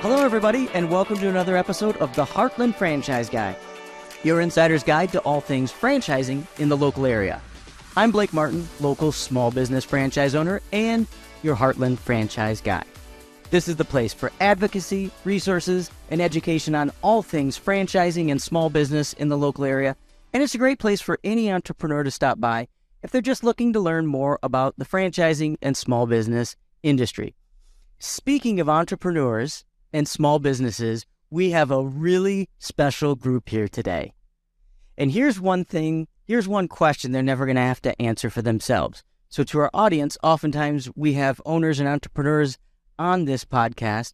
Hello, everybody, and welcome to another episode of the Heartland Franchise Guy, your insider's guide to all things franchising in the local area. I'm Blake Martin, local small business franchise owner and your Heartland Franchise Guy. This is the place for advocacy, resources, and education on all things franchising and small business in the local area, and it's a great place for any entrepreneur to stop by if they're just looking to learn more about the franchising and small business industry. Speaking of entrepreneurs and small businesses, we have a really special group here today. And here's one question they're never going to have to answer for themselves. So to our audience, oftentimes we have owners and entrepreneurs on this podcast,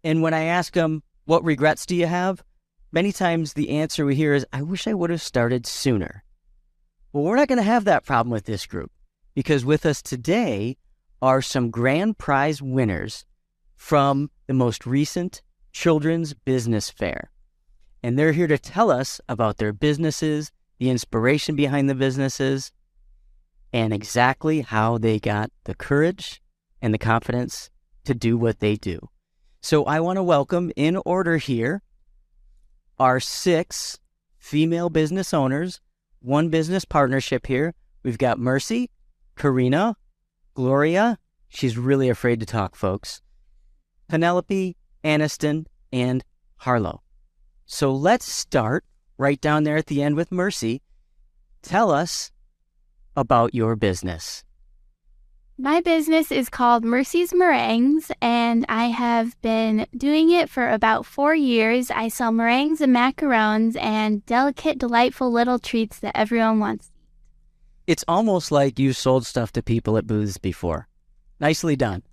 and when I ask them, what regrets do you have? Many times the answer we hear is, I wish I would have started sooner. Well, we're not going to have that problem with this group, because with us today are some grand prize winners from the most recent Children's Business Fair. And they're here to tell us about their businesses, the inspiration behind the businesses, and exactly how they got the courage and the confidence to do what they do. So I want to welcome, in order here, our 6 female business owners, one business partnership here. We've got Mercy, Karina, Gloria, she's really afraid to talk, folks, Penelope, Aniston, and Harlow. So let's start right down there at the end with Mercy. Tell us about your business. My business is called Mercy's Meringues, and I have been doing it for about 4 years. I sell meringues and macarons and delicate, delightful little treats that everyone wants. It's almost like you sold stuff to people at booths before. Nicely done.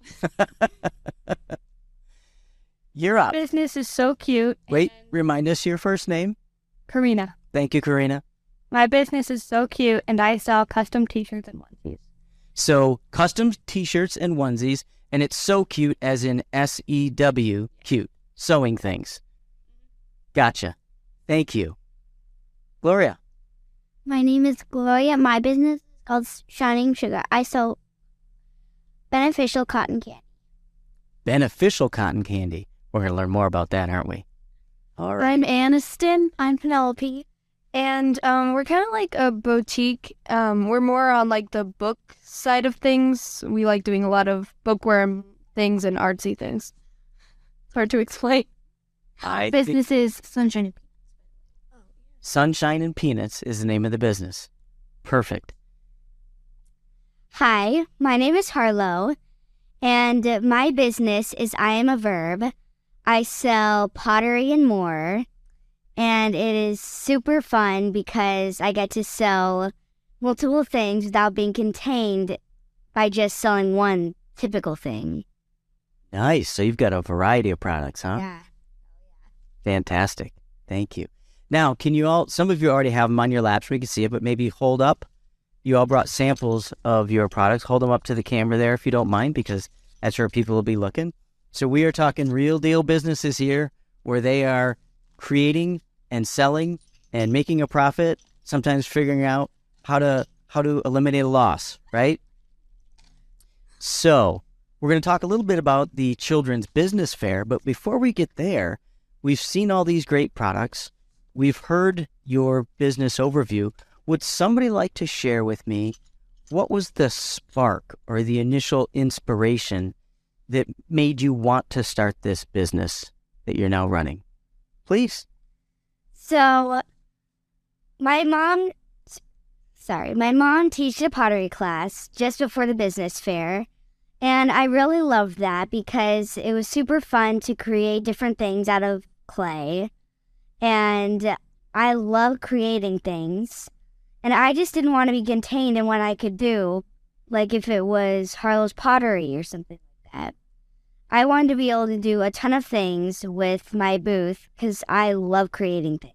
You're up. Business is so cute. Wait, remind us your first name. Karina. Thank you, Karina. My business is so cute, and I sell custom t-shirts and onesies. So, custom t-shirts and onesies, and it's so cute as in S-E-W, cute. Sewing things. Gotcha. Thank you. Gloria. My name is Gloria. My business is called Shining Sugar. I sell beneficial cotton candy. Beneficial cotton candy. We're going to learn more about that, aren't we? All right. I'm Aniston. I'm Penelope. And we're kind of like a boutique. We're more on like the book side of things. We like doing a lot of bookworm things and artsy things. It's hard to explain. Business is Sunshine and Peanuts. Sunshine and Peanuts is the name of the business. Perfect. Hi, my name is Harlow, and my business is I Am a Verb. I sell pottery and more, and it is super fun because I get to sell multiple things without being contained by just selling one typical thing. Nice. So you've got a variety of products, huh? Yeah. Fantastic. Thank you. Now, can you all, some of you already have them on your laps, we can see it, but maybe hold up. You all brought samples of your products. Hold them up to the camera there if you don't mind, because that's where people will be looking. So we are talking real deal businesses here where they are creating and selling and making a profit, sometimes figuring out how to eliminate a loss, right? So we're going to talk a little bit about the Children's Business Fair, but before we get there, we've seen all these great products. We've heard your business overview. Would somebody like to share with me what was the spark or the initial inspiration that made you want to start this business that you're now running? Please. So, my mom teaches a pottery class just before the business fair, and I really loved that because it was super fun to create different things out of clay, and I love creating things, and I just didn't want to be contained in what I could do, like if it was Harlow's pottery or something like that. I wanted to be able to do a ton of things with my booth because I love creating things.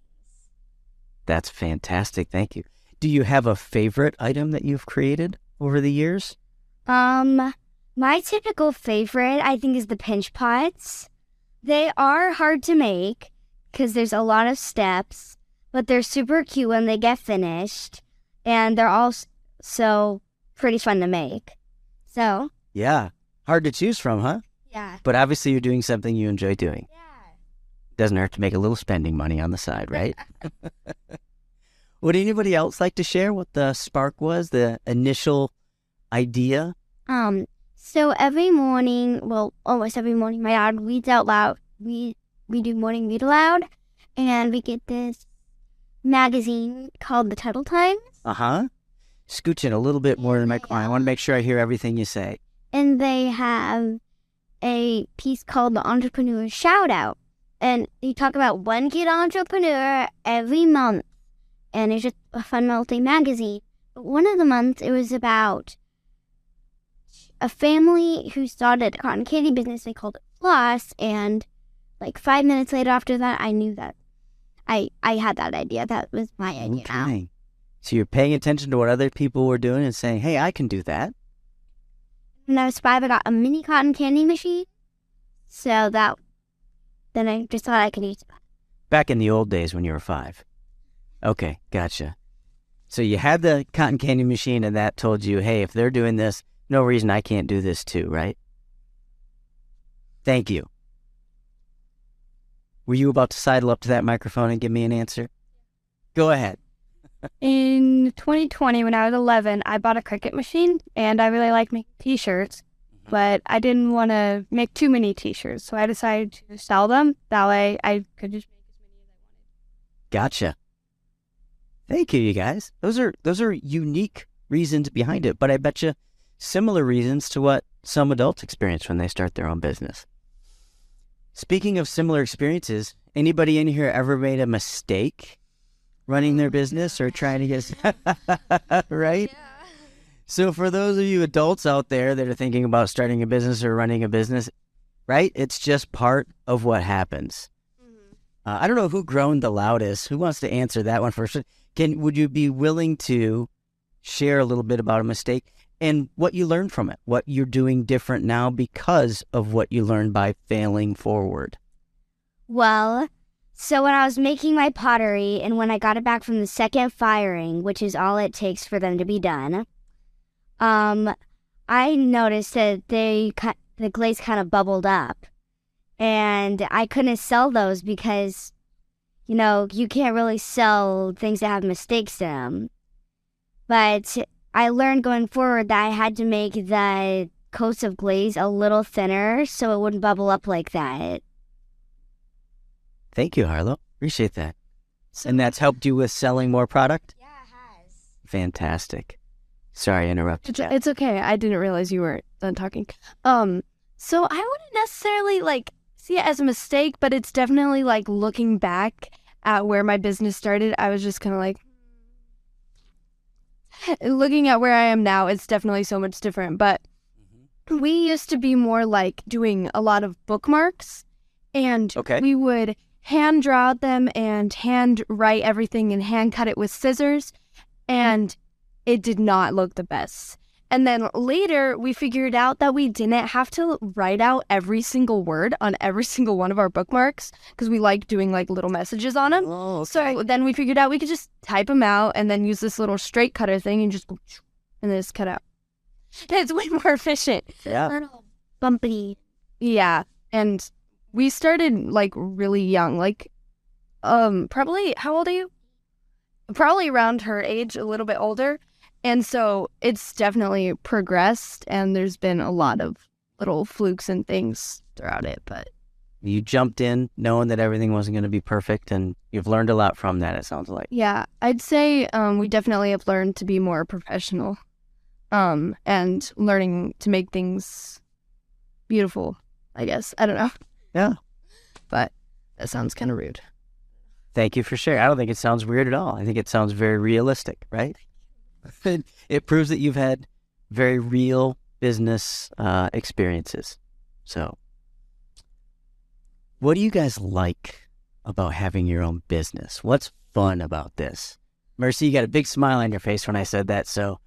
That's fantastic. Thank you. Do you have a favorite item that you've created over the years? My typical favorite, I think, is the pinch pots. They are hard to make because there's a lot of steps, but they're super cute when they get finished, and they're also pretty fun to make. So. Yeah. Hard to choose from, huh? Yeah. But obviously you're doing something you enjoy doing. Yeah. Doesn't hurt to make a little spending money on the side, right? Would anybody else like to share what the spark was, the initial idea? So every morning, well, almost every morning, my dad reads out loud. We do morning read aloud, and we get this magazine called The Tuttle Times. Uh-huh. Scooch in a little bit more to the microphone. I want to make sure I hear everything you say. And they have a piece called The Entrepreneur Shout Out. And you talk about one kid entrepreneur every month. And it's just a fun monthly magazine. But one of the months, it was about a family who started a cotton candy business. They called it Floss. And like 5 minutes later after that, I knew that I had that idea. That was my idea. Okay. So you're paying attention to what other people were doing and saying, hey, I can do that. When I was 5, I got a mini cotton candy machine. So then I just thought I could use it. Back in the old days when you were 5. Okay, gotcha. So you had the cotton candy machine and that told you, hey, if they're doing this, no reason I can't do this too, right? Thank you. Were you about to sidle up to that microphone and give me an answer? Go ahead. In 2020, when I was 11, I bought a Cricut machine, and I really like making t-shirts, but I didn't want to make too many t-shirts, so I decided to sell them. That way I could just make as many as I wanted. Gotcha. Thank you, you guys. Those are unique reasons behind it, but I bet you similar reasons to what some adults experience when they start their own business. Speaking of similar experiences, anybody in here ever made a mistake running their business or trying to get right? Yeah. So for those of you adults out there that are thinking about starting a business or running a business, right? It's just part of what happens. Mm-hmm. I don't know who groaned the loudest. Who wants to answer that one first? Would you be willing to share a little bit about a mistake and what you learned from it, what you're doing different now because of what you learned by failing forward? Well, so when I was making my pottery and when I got it back from the second firing, which is all it takes for them to be done, I noticed that the glaze kind of bubbled up. And I couldn't sell those because, you can't really sell things that have mistakes in them. But I learned going forward that I had to make the coats of glaze a little thinner so it wouldn't bubble up like that. Thank you, Harlow. Appreciate that. And that's helped you with selling more product? Yeah, it has. Fantastic. Sorry I interrupted you. It's okay. I didn't realize you weren't done talking. So I wouldn't necessarily see it as a mistake, but it's definitely looking back at where my business started. I was just kind of looking at where I am now, it's definitely so much different. But we used to be more doing a lot of bookmarks, and we would hand draw them and hand write everything and hand cut it with scissors, and it did not look the best. And then later we figured out that we didn't have to write out every single word on every single one of our bookmarks because we like doing little messages on them. Oh, okay. So then we figured out we could just type them out and then use this little straight cutter thing and just cut out. It's way more efficient. Yeah. Bumpy. Yeah. And we started really young, probably, how old are you? Probably around her age, a little bit older. And so it's definitely progressed, and there's been a lot of little flukes and things throughout it. But you jumped in knowing that everything wasn't going to be perfect, and you've learned a lot from that, it sounds like. Yeah, I'd say we definitely have learned to be more professional and learning to make things beautiful, I guess. I don't know. Yeah. But that sounds kind of rude. Thank you for sharing. I don't think it sounds weird at all. I think it sounds very realistic, right? It proves that you've had very real business experiences. So what do you guys like about having your own business? What's fun about this? Mercy, you got a big smile on your face when I said that, so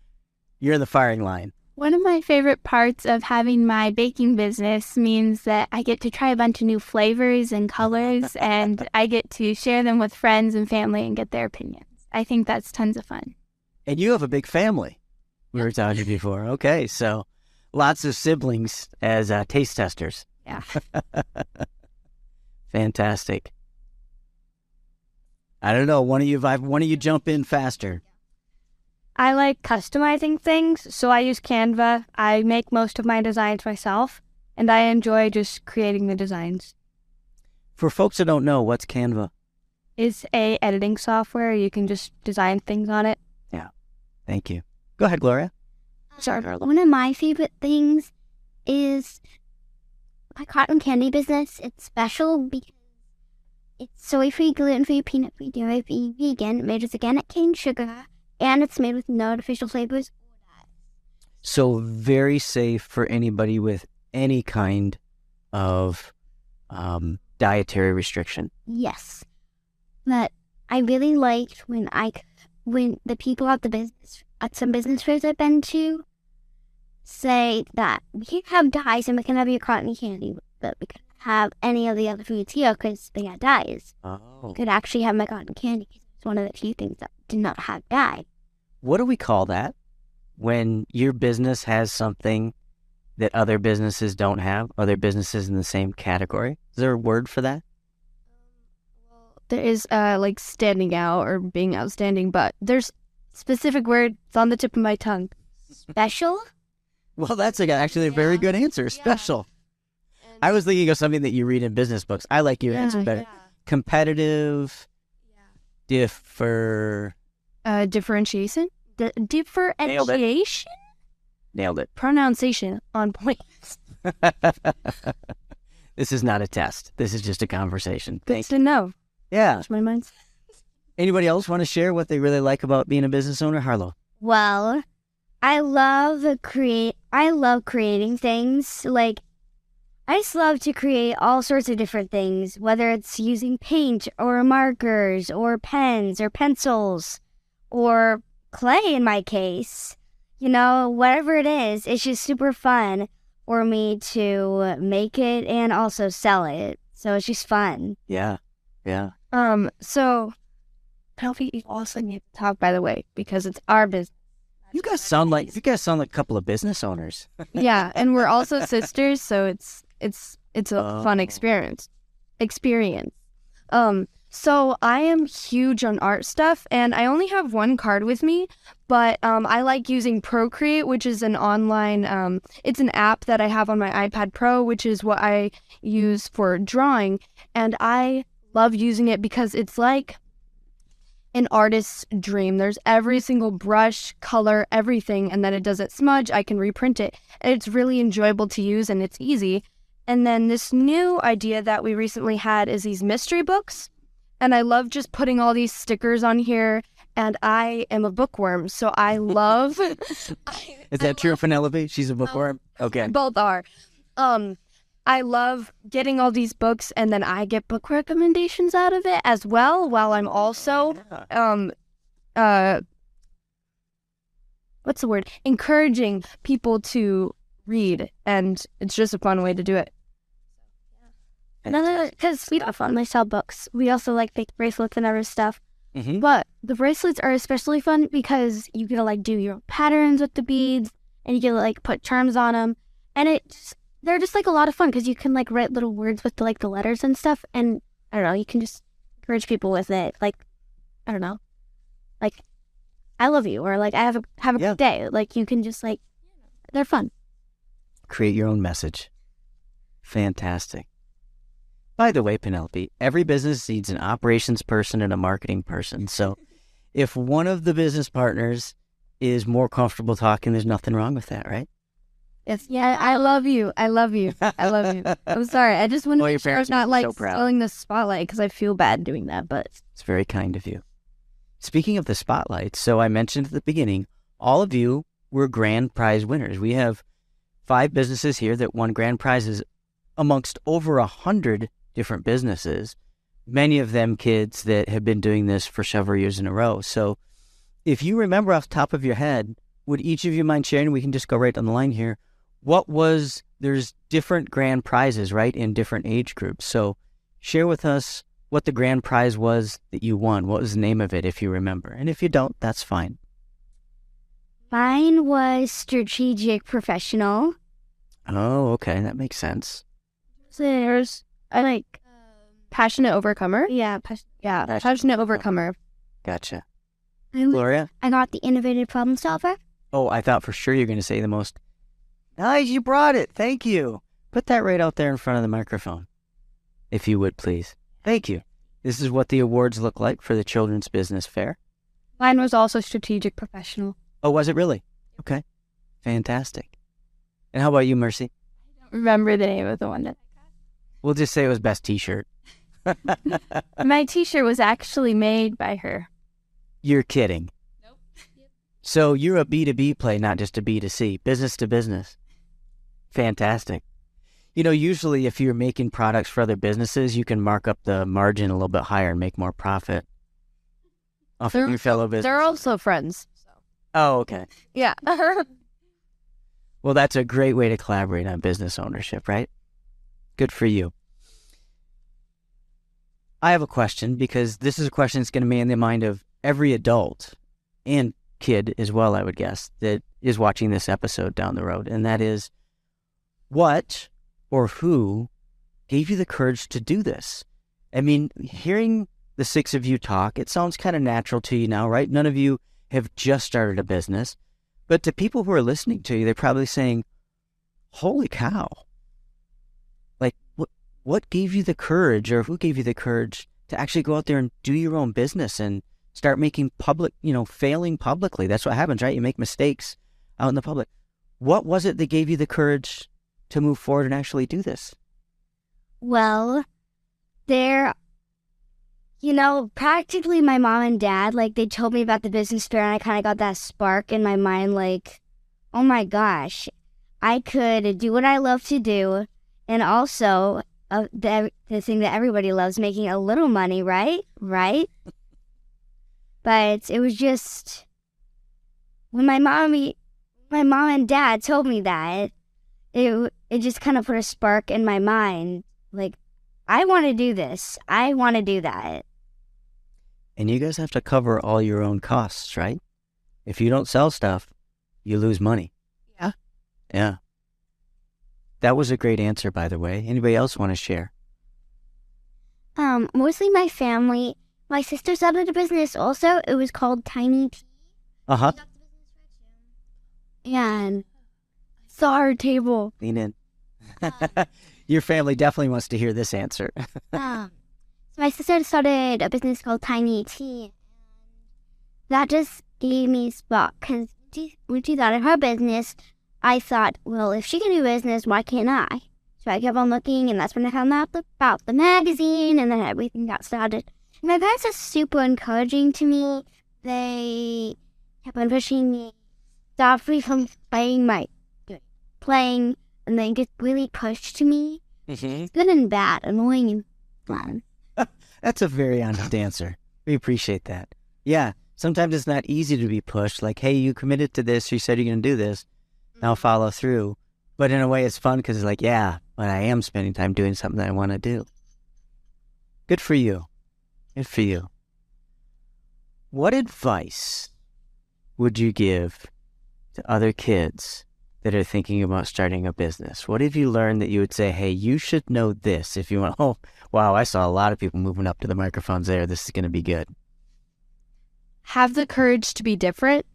you're in the firing line. One of my favorite parts of having my baking business means that I get to try a bunch of new flavors and colors, and I get to share them with friends and family and get their opinions. I think that's tons of fun. And you have a big family. We were talking before. Okay, so lots of siblings as taste testers. Yeah. Fantastic. I don't know. One of you jump in faster. I like customizing things, so I use Canva. I make most of my designs myself, and I enjoy just creating the designs. For folks that don't know, what's Canva? It's a editing software. You can just design things on it. Yeah. Thank you. Go ahead, Gloria. Sorry, Carla. One of my favorite things is my cotton candy business. It's special because it's soy-free, gluten-free, peanut-free, dairy-free, vegan, made with organic cane sugar, and it's made with no artificial flavors. So very safe for anybody with any kind of dietary restriction. Yes. But I really liked when the people at some business fairs I've been to say that we can have dyes and we can have your cotton candy, but we can't have any of the other foods here because they got dyes. Oh. I could actually have my cotton candy. It's one of the few things that did not have dye. What do we call that? When your business has something that other businesses don't have, other businesses in the same category? Is there a word for that? There is like standing out or being outstanding, but there's specific word. It's on the tip of my tongue. Special? Well, that's actually a very good answer. Special. I was thinking of something that you read in business books. I like your answer better. Competitive. Differentiation? Differentiation? Nailed it. Pronunciation on point. This is not a test. This is just a conversation. Good to know. Yeah. That's my mind. Anybody else want to share what they really like about being a business owner? Harlow. Well, I love creating things. Like, I just love to create all sorts of different things, whether it's using paint or markers or pens or pencils or clay in my case. You know, whatever it is, it's just super fun for me to make it and also sell it. So it's just fun. Yeah. Yeah. So Penelope, you also need to talk, by the way, because it's our business. You guys sound like a couple of business owners. Yeah, and we're also sisters, so it's a fun experience. So I am huge on art stuff, and I only have one card with me, but I like using Procreate, which is an online, it's an app that I have on my iPad Pro, which is what I use for drawing, and I love using it because it's like an artist's dream. There's every single brush, color, everything, and then it doesn't smudge. I can reprint it, and it's really enjoyable to use, and it's easy. And then this new idea that we recently had is these mystery books. And I love just putting all these stickers on here. And I am a bookworm, so I love... Is that true, Penelope? She's a bookworm? Okay. Both are. I love getting all these books, and then I get book recommendations out of it as well, while I'm also... what's the word? Encouraging people to read. And it's just a fun way to do it. Because we don't only sell books. We also like fake bracelets and other stuff. Mm-hmm. But the bracelets are especially fun because you get to like do your own patterns with the beads, and you get to like put charms on them, and they're just like a lot of fun because you can like write little words with the letters and stuff, and I don't know, you can just encourage people with it. Like, I don't know, like I love you, or like I have a good day. Like you can just like, they're fun. Create your own message. Fantastic. By the way, Penelope, every business needs an operations person and a marketing person. So if one of the business partners is more comfortable talking, there's nothing wrong with that, right? Yes. Yeah, I love you. I love you. I love you. I'm sorry. I just want to make sure I'm not like stealing the spotlight because I feel bad doing that, but it's very kind of you. Speaking of the spotlight, so I mentioned at the beginning, all of you were grand prize winners. We have 5 businesses here that won grand prizes amongst over 100 different businesses, many of them kids that have been doing this for several years in a row. So if you remember off the top of your head, would each of you mind sharing? We can just go right on the line here. There's different grand prizes, right, in different age groups. So share with us what the grand prize was that you won. What was the name of it, if you remember? And if you don't, that's fine. Mine was Strategic Professional. Oh, okay. That makes sense. There's I like passionate overcomer. Yeah, Passionate overcomer. Gotcha. I Gloria? got the innovative problem solver. Oh, I thought for sure you were going to say the most. Nice, you brought it. Thank you. Put that right out there in front of the microphone, if you would, please. Thank you. This is what the awards look like for the Children's Business Fair. Mine was also strategic professional. Oh, was it really? Okay. Fantastic. And how about you, Mercy? Remember the name of the one that We'll just say it was best t-shirt. my T-shirt was actually made by her. You're kidding. Nope. So you're a B2B play, not just a B2C, business to business. Fantastic. You know, usually if you're making products for other businesses, you can mark up the margin a little bit higher and make more profit off of your fellow business. They're also friends. So. Oh, okay. Yeah. Well, that's a great way to collaborate on business ownership, right? Good for you. I have a question, because this is a question that's going to be in the mind of every adult and kid as well, I would guess, that is watching this episode down the road. And that is, what or who gave you the courage to do this? I mean, hearing the six of you talk, it sounds kind of natural to you now, right? None of you have just started a business. But to people who are listening to you, they're probably saying, holy cow. Like, what gave you the courage, or who gave you the courage to actually go out there and do your own business and start making failing publicly? That's what happens, right? You make mistakes out in the public. What was it that gave you the courage to move forward and actually do this? Well, practically my mom and dad, like, they told me about the business fair, and I kind of got that spark in my mind, like, oh my gosh, I could do what I love to do, and also the thing that everybody loves, making a little money, right? But it was just, when my mom and dad told me that, it just kind of put a spark in my mind, like, I want to do this. I want to do that. And you guys have to cover all your own costs, right? If you don't sell stuff, you lose money. Yeah. Yeah. That was a great answer, by the way. Anybody else want to share? Mostly my family. My sister started a business also. It was called Tiny Tea. Uh-huh. And It's our table. Lean in. Your family definitely wants to hear this answer. so my sister started a business called Tiny Tea. That just gave me a spot, because when she started her business, I thought, well, if she can do business, why can't I? So I kept on looking, and that's when I found out about the magazine, and then everything got started. And my parents are super encouraging to me. They kept on pushing me, stop me from playing, and then get really pushed to me. Mm-hmm. Good and bad, annoying and fun. That's a very honest answer. We appreciate that. Yeah, sometimes it's not easy to be pushed. Like, hey, you committed to this. You said you're going to do this. Now follow through. But in a way, it's fun because it's like, yeah, but I am spending time doing something that I want to do. Good for you. Good for you. What advice would you give to other kids that are thinking about starting a business? What have you learned that you would say, hey, you should know this if you want? Oh, wow, I saw a lot of people moving up to the microphones there. This is going to be good. Have the courage to be different.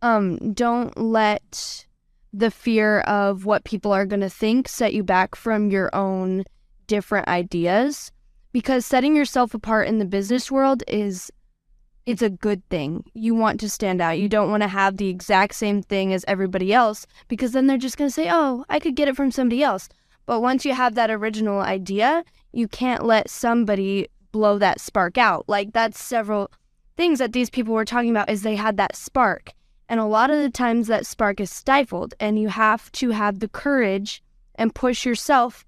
Don't let the fear of what people are going to think set you back from your own different ideas, because setting yourself apart in the business world it's a good thing. You want to stand out. You don't want to have the exact same thing as everybody else, because then they're just going to say, oh, I could get it from somebody else. But once you have that original idea, you can't let somebody blow that spark out. Like, that's several things that these people were talking about, is they had that spark. And a lot of the times that spark is stifled, and you have to have the courage and push yourself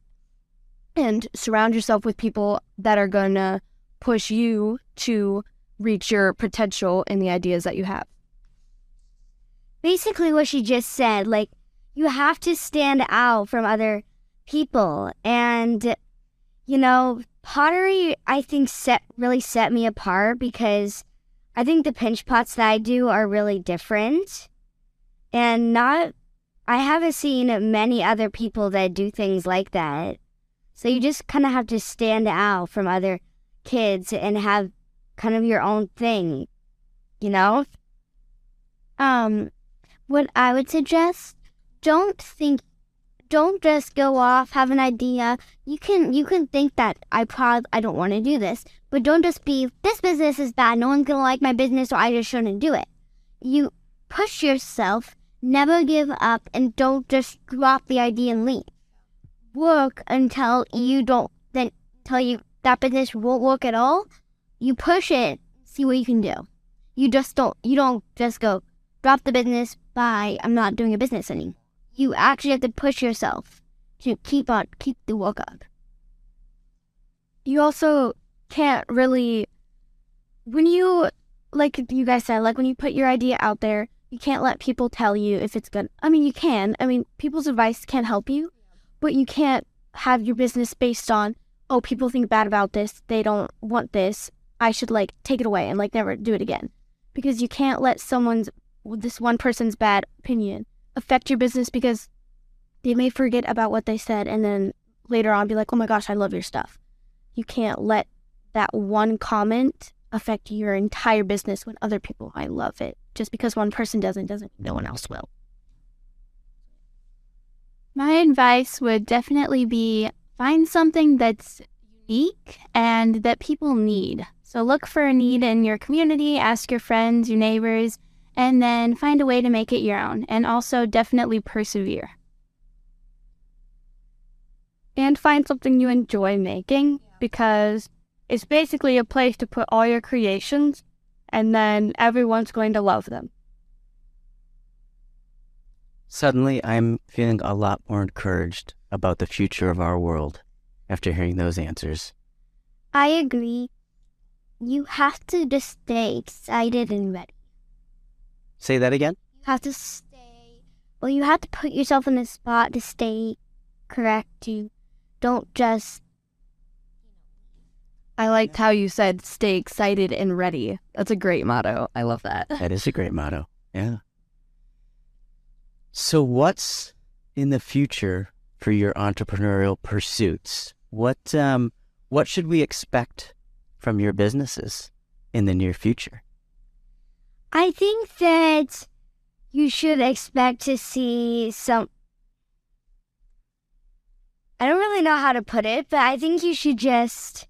and surround yourself with people that are going to push you to reach your potential in the ideas that you have. Basically what she just said, like, you have to stand out from other people. And, pottery, I think, really set me apart, because I think the pinch pots that I do are really different. And I haven't seen many other people that do things like that. So you just kind of have to stand out from other kids and have kind of your own thing, you know? What I would suggest, don't just go off, have an idea. You can think that I don't want to do this, but don't just be, this business is bad, no one's gonna like my business, so I just shouldn't do it. You push yourself, never give up, and don't just drop the idea and leave. Work until that business won't work at all. You push it, see what you can do. You don't just go, drop the business, bye, I'm not doing a business anymore. You actually have to push yourself to keep the work up. You also can't really, when you, like you guys said, like when you put your idea out there, you can't let people tell you if it's good. I mean, you can. I mean, people's advice can help you, but you can't have your business based on, oh, people think bad about this, they don't want this, I should like take it away and like never do it again. Because you can't let this one person's bad opinion affect your business, because they may forget about what they said and then later on be like, oh my gosh, I love your stuff. You can't let that one comment affect your entire business when other people might love it. Just because one person doesn't mean no one else will. My advice would definitely be find something that's unique and that people need. So look for a need in your community, ask your friends, your neighbors, and then find a way to make it your own. And also definitely persevere. And find something you enjoy making, because it's basically a place to put all your creations, and then everyone's going to love them. Suddenly, I'm feeling a lot more encouraged about the future of our world after hearing those answers. I agree. You have to just stay excited and ready. Say that again? You have to put yourself in a spot to stay correct. You don't just... I liked how you said stay excited and ready. That's a great motto. I love that. That is a great motto. Yeah. So what's in the future for your entrepreneurial pursuits? What should we expect from your businesses in the near future? I think that you should expect to see some... I don't really know how to put it, but I think you should just...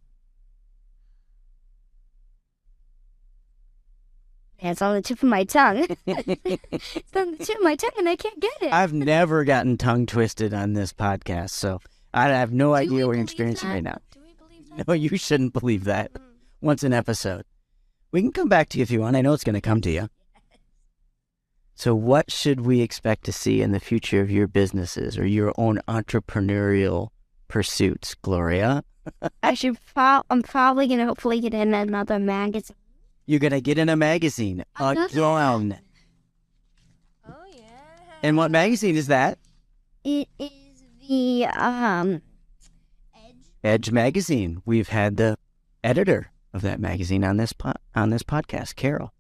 It's on the tip of my tongue. It's on the tip of my tongue and I can't get it. I've never gotten tongue twisted on this podcast, so I have no idea what you're experiencing right now. Do we believe that? No, you shouldn't believe that. Once an episode. We can come back to you if you want. I know it's going to come to you. So what should we expect to see in the future of your businesses or your own entrepreneurial pursuits, Gloria? I'm probably going to hopefully get in another magazine. You're going to get in a magazine. Again. Oh, yeah. And what magazine is that? It is the Edge magazine. We've had the editor of that magazine on this podcast, Carol.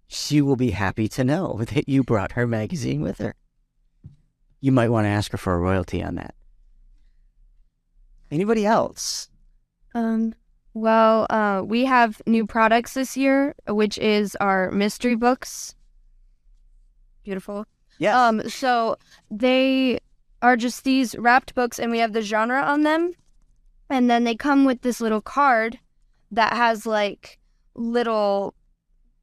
She will be happy to know that you brought her magazine with her. You might want to ask her for a royalty on that. Anybody else? Well, we have new products this year, which is our mystery books. Beautiful. Yeah. So they are just these wrapped books, and we have the genre on them. And then they come with this little card that has like little,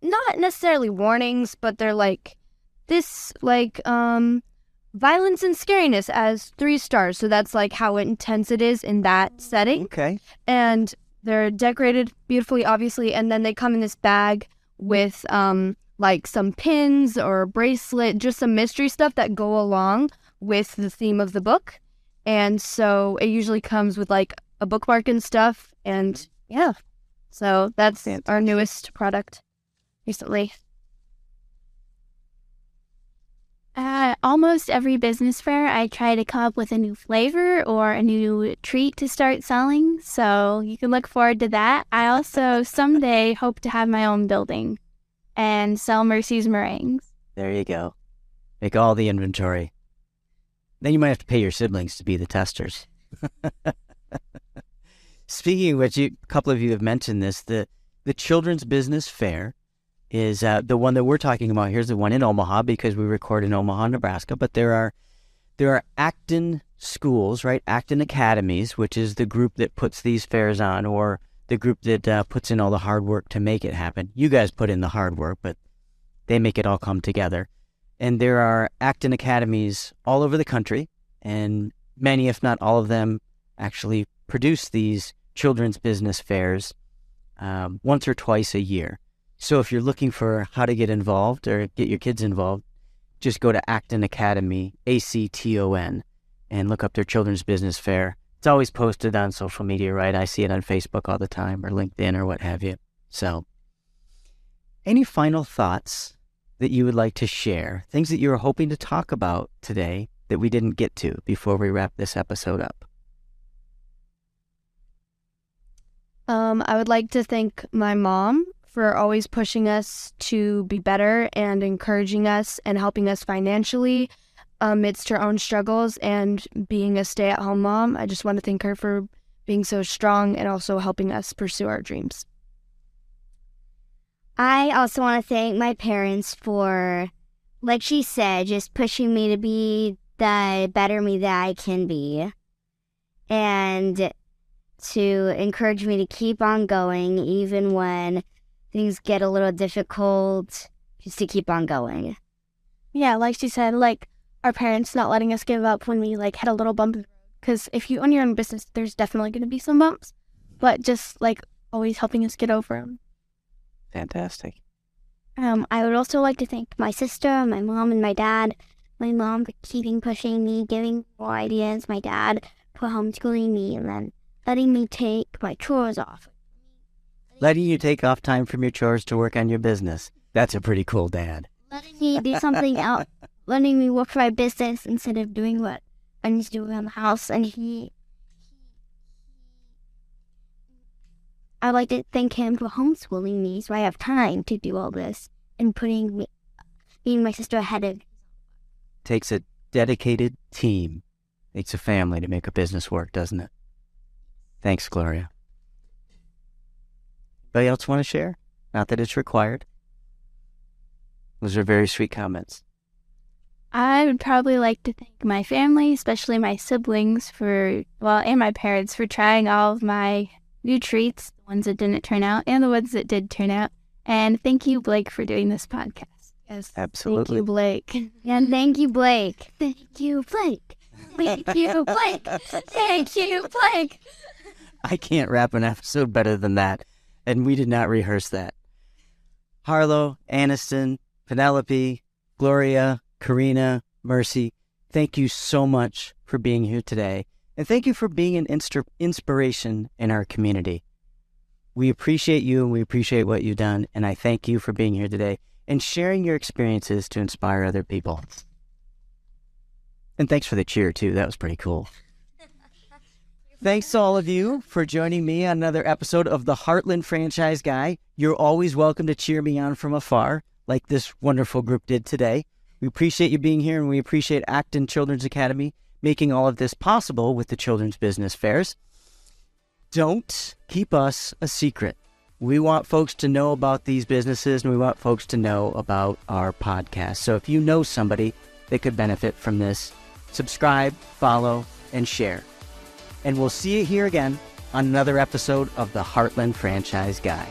not necessarily warnings, but they're like this, like violence and scariness as 3 stars. So that's like how intense it is in that setting. Okay. And they're decorated beautifully, obviously, and then they come in this bag with like some pins or a bracelet, just some mystery stuff that go along with the theme of the book. And so it usually comes with like a bookmark and stuff, and yeah. So that's our newest product recently. Almost every business fair, I try to come up with a new flavor or a new treat to start selling, so you can look forward to that. I also someday hope to have my own building and sell Mercy's meringues. There you go. Make all the inventory. Then you might have to pay your siblings to be the testers. Speaking of which, a couple of you have mentioned this. The Children's Business Fair is the one that we're talking about. Here's the one in Omaha because we record in Omaha, Nebraska. But there are Acton schools, right? Acton Academies, which is the group that puts these fairs on, or the group that puts in all the hard work to make it happen. You guys put in the hard work, but they make it all come together. And there are Acton Academies all over the country, and many, if not all of them, actually produce these children's business fairs once or twice a year. So if you're looking for how to get involved or get your kids involved, just go to Acton Academy, ACTON, and look up their children's business fair. It's always posted on social media, right? I see it on Facebook all the time, or LinkedIn, or what have you. So, any final thoughts that you would like to share? Things that you were hoping to talk about today that we didn't get to before we wrap this episode up? I would like to thank my mom for always pushing us to be better and encouraging us and helping us financially amidst her own struggles and being a stay-at-home mom. I just want to thank her for being so strong and also helping us pursue our dreams. I also want to thank my parents for, like she said, just pushing me to be the better me that I can be, and to encourage me to keep on going even when things get a little difficult, just to keep on going. Yeah, like she said, like our parents not letting us give up when we like had a little bump in the road. Because if you own your own business, there's definitely going to be some bumps, but just like always helping us get over them. Fantastic. I would also like to thank my sister, my mom, and my dad. My mom for keeping pushing me, giving more ideas. My dad for homeschooling me, and then letting me take my chores off. Letting you take off time from your chores to work on your business. That's a pretty cool dad. Letting me do something else. Letting me work for my business instead of doing what I need to do around the house. And I'd like to thank him for homeschooling me so I have time to do all this and putting me and my sister ahead of. Takes a dedicated team. Takes a family to make a business work, doesn't it? Thanks, Gloria. Anybody else want to share? Not that it's required. Those are very sweet comments. I would probably like to thank my family, especially my siblings and my parents for trying all of my new treats, the ones that didn't turn out and the ones that did turn out. And thank you, Blake, for doing this podcast. Yes, Absolutely. Thank you, Blake. And thank you, Blake. Thank you, Blake. Thank you, Blake. Thank you, Blake. I can't wrap an episode better than that, and we did not rehearse that. Harlow, Aniston, Penelope, Gloria, Karina, Mercy, thank you so much for being here today, and thank you for being an inspiration in our community. We appreciate you, and we appreciate what you've done, and I thank you for being here today and sharing your experiences to inspire other people. And thanks for the cheer, too. That was pretty cool. Thanks to all of you for joining me on another episode of the Heartland Franchise Guy. You're always welcome to cheer me on from afar, like this wonderful group did today. We appreciate you being here, and we appreciate Acton Children's Academy making all of this possible with the children's business fairs. Don't keep us a secret. We want folks to know about these businesses, and we want folks to know about our podcast. So if you know somebody that could benefit from this, subscribe, follow, and share. And we'll see you here again on another episode of the Heartland Franchise Guy.